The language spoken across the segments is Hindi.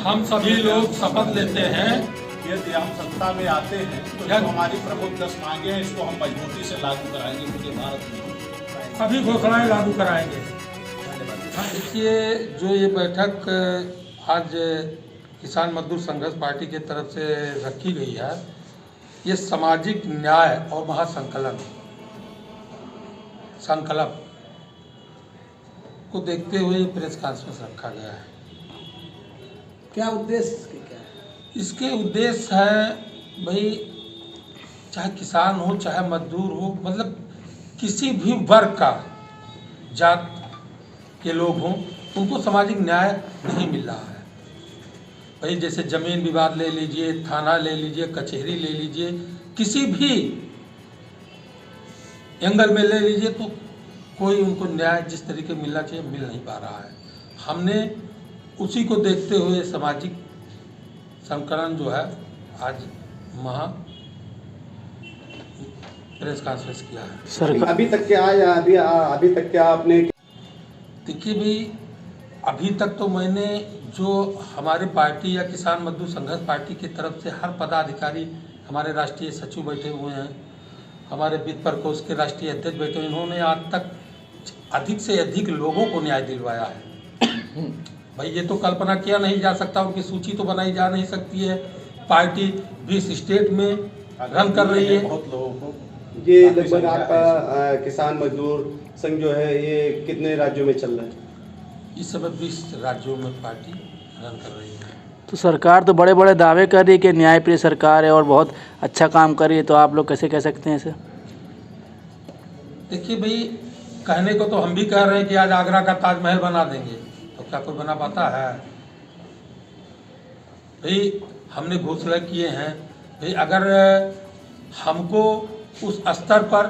हम सभी लोग शपथ लेते हैं यदि हम सत्ता में आते हैं तो जो हमारी प्रमुख 10 मांगे हैं इसको हम मजबूती से लागू कराएंगे पूरे भारत में। सभी घोषणाएं लागू कराएंगे। देखिए, जो ये बैठक आज किसान मजदूर संघर्ष पार्टी की तरफ से रखी गई है, ये सामाजिक न्याय और संकल्प को देखते हुए प्रेस कॉन्फ्रेंस रखा गया है। क्या उद्देश्य इसके क्या है? इसके उद्देश्य है भाई, चाहे किसान हो चाहे मजदूर हो, मतलब किसी भी वर्ग का जात के लोग हों, उनको सामाजिक न्याय नहीं मिल रहा है। भाई जैसे ज़मीन विवाद ले लीजिए, थाना ले लीजिए, कचहरी ले लीजिए, किसी भी एंगल में ले लीजिए, तो कोई उनको न्याय जिस तरीके मिलना चाहिए मिल नहीं पा रहा है। हमने उसी को देखते हुए सामाजिक संकलन जो है आज प्रेस कॉन्फ्रेंस किया है। सर अभी तक क्या या अभी तक क्या आपने? देखिए भाई, अभी तक तो मैंने जो हमारे पार्टी या किसान मजदूर संघर्ष पार्टी की तरफ से हर पदाधिकारी, हमारे राष्ट्रीय सचिव बैठे हुए हैं, हमारे वित्त प्रकोष्ठ के राष्ट्रीय अध्यक्ष बैठे हुए, इन्होंने आज तक अधिक से अधिक लोगों को न्याय दिलवाया है। भाई ये तो कल्पना किया नहीं जा सकता, उनकी सूची तो बनाई जा नहीं सकती है। पार्टी 20 स्टेट में रन कर रही है। बहुत लोगों को ये लगभग आपका किसान मजदूर संघ जो है ये कितने राज्यों में चल रहा है? इस समय 20 राज्यों में पार्टी रन कर रही है। तो सरकार तो बड़े बड़े दावे कर रही है कि न्यायप्रिय सरकार है और बहुत अच्छा काम कर रही है, तो आप लोग कैसे कह सकते हैं इसे? देखिए भाई, कहने को तो हम भी कह रहे हैं कि आज आगरा का ताजमहल बना देंगे, तो क्या कोई बना पाता है? भाई हमने घोषणा किए हैं, भाई अगर हमको उस स्तर पर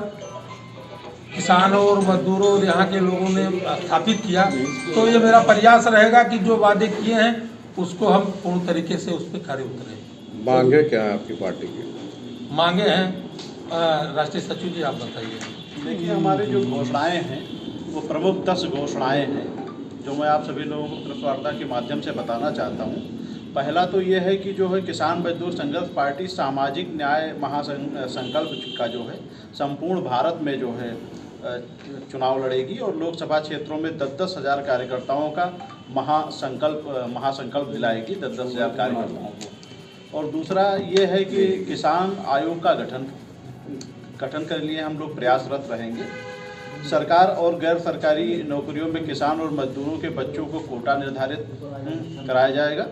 किसानों और मजदूरों और यहाँ के लोगों ने स्थापित किया, तो ये मेरा प्रयास रहेगा कि जो वादे किए हैं उसको हम पूर्ण तरीके से उस पर खरे उतरें। मांगे क्या है आपकी पार्टी की? मांगे हैं राष्ट्रीय सचिव जी, आप बताइए। देखिए, हमारे जो घोषणाएं हैं वो प्रमुख 10 घोषणाएं हैं जो मैं आप सभी लोगों को प्रेस वार्ता के माध्यम से बताना चाहता हूं। पहला तो ये है कि जो है किसान मजदूर संघर्ष पार्टी सामाजिक न्याय महासंकल्प का जो है संपूर्ण भारत में जो है चुनाव लड़ेगी और लोकसभा क्षेत्रों में 10-10 हज़ार कार्यकर्ताओं का महासंकल्प दिलाएगी, 10-10 हज़ार कार्यकर्ताओं को। और दूसरा ये है कि किसान आयोग का गठन के लिए हम लोग प्रयासरत रहेंगे। सरकार और गैर सरकारी नौकरियों में किसान और मजदूरों के बच्चों को कोटा निर्धारित कराया जाएगा।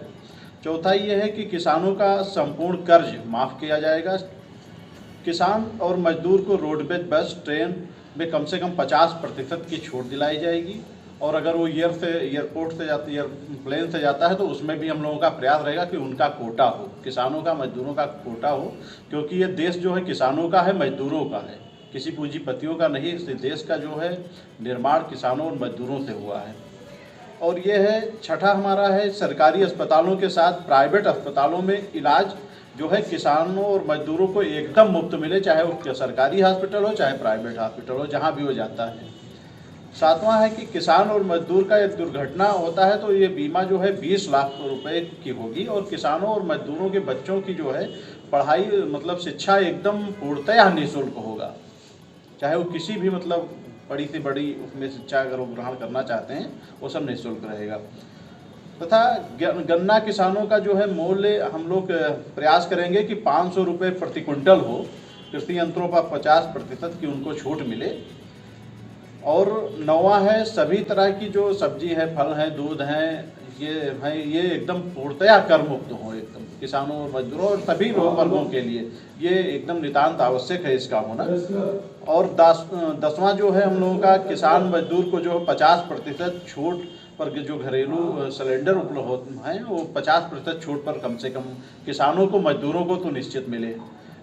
चौथा ये है कि किसानों का संपूर्ण कर्ज माफ़ किया जाएगा। किसान और मजदूर को रोडवेज, बस, ट्रेन में कम से कम 50% की छूट दिलाई जाएगी। और अगर वो एयरप्लेन से जाता है तो उसमें भी हम लोगों का प्रयास रहेगा कि उनका कोटा हो, किसानों का, मजदूरों का कोटा हो, क्योंकि ये देश जो है किसानों का है, मजदूरों का है, किसी पूंजीपतियों का नहीं। इस देश का जो है निर्माण किसानों और मजदूरों से हुआ है। और ये है छठा हमारा है सरकारी अस्पतालों के साथ प्राइवेट अस्पतालों में इलाज जो है किसानों और मजदूरों को एकदम मुफ्त मिले, चाहे वो सरकारी हॉस्पिटल हो चाहे प्राइवेट हॉस्पिटल हो, जहाँ भी वो जाता है। सातवां है कि किसान और मजदूर का एक दुर्घटना होता है तो ये बीमा जो है 20 लाख रुपए की होगी। और किसानों और मजदूरों के बच्चों की जो है पढ़ाई मतलब शिक्षा एकदम पूर्णतया निःशुल्क होगा, चाहे वो किसी भी मतलब बड़ी से बड़ी उसमें शिक्षा अगर वो ग्रहण करना चाहते हैं वो सब निःशुल्क रहेगा। तथा गन्ना किसानों का जो है मूल्य हम लोग प्रयास करेंगे कि 500 रुपये प्रति क्विंटल हो, कृषि यंत्रों पर 50% की उनको छूट मिले। और नौवां है सभी तरह की जो सब्जी है, फल हैं, दूध हैं, ये एकदम पूर्णतया कर मुक्त हो, एकदम किसानों और मजदूरों और सभी वर्गों के लिए ये एकदम नितांत आवश्यक है इसका होना। और 10वां जो है हम लोगों का किसान मजदूर को जो 50% छूट पर जो घरेलू सिलेंडर उपलब्ध हैं वो 50% छूट पर कम से कम किसानों को, मजदूरों को तो निश्चित मिले।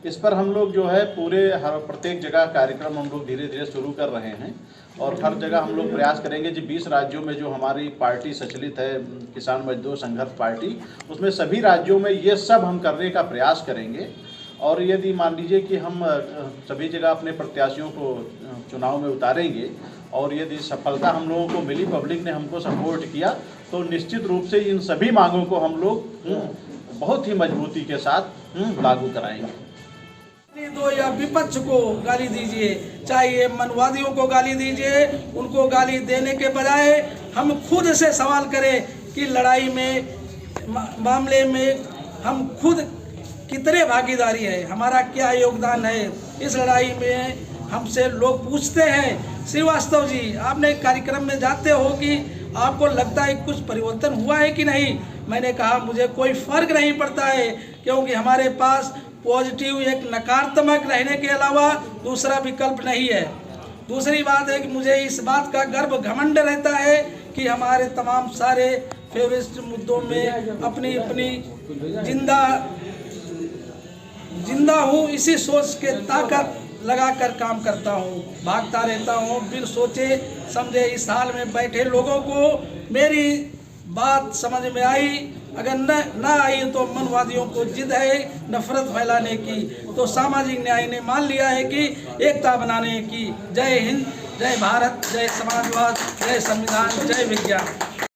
इस पर हम लोग जो है प्रत्येक जगह कार्यक्रम हम लोग धीरे धीरे शुरू कर रहे हैं और हर जगह हम लोग प्रयास करेंगे। जो 20 राज्यों में जो हमारी पार्टी संचालित है किसान मजदूर संघर्ष पार्टी, उसमें सभी राज्यों में ये सब हम करने का प्रयास करेंगे। और यदि मान लीजिए कि हम सभी जगह अपने प्रत्याशियों को चुनाव में उतारेंगे और यदि सफलता हम लोगों को मिली, पब्लिक ने हमको सपोर्ट किया, तो निश्चित रूप से इन सभी मांगों को हम लोग बहुत ही मजबूती के साथ लागू कराएंगे। दो या विपक्ष को गाली दीजिए, चाहे ये मनवादियों को गाली दीजिए, उनको गाली देने के बजाय हम खुद से सवाल करें कि लड़ाई में मामले में हम खुद कितने भागीदारी है, हमारा क्या योगदान है इस लड़ाई में। हमसे लोग पूछते हैं, श्रीवास्तव जी आपने कार्यक्रम में जाते हो कि आपको लगता है कुछ परिवर्तन हुआ है कि नहीं। मैंने कहा मुझे कोई फर्क नहीं पड़ता है, क्योंकि हमारे पास पॉजिटिव एक नकारात्मक रहने के अलावा दूसरा विकल्प नहीं है। दूसरी बात है कि मुझे इस बात का गर्व घमंड रहता है कि हमारे तमाम सारे फेवरेट मुद्दों में अपनी अपनी जिंदा हूँ, इसी सोच के ताकत लगाकर काम करता हूँ, भागता रहता हूँ बिन सोचे समझे। इस हाल में बैठे लोगों को मेरी बात समझ में आई, अगर न आई तो मनवादियों को जिद है नफरत फैलाने की, तो सामाजिक न्याय ने मान लिया है कि एकता बनाने की। जय हिंद, जय भारत, जय समाजवाद, जय संविधान, जय विज्ञान।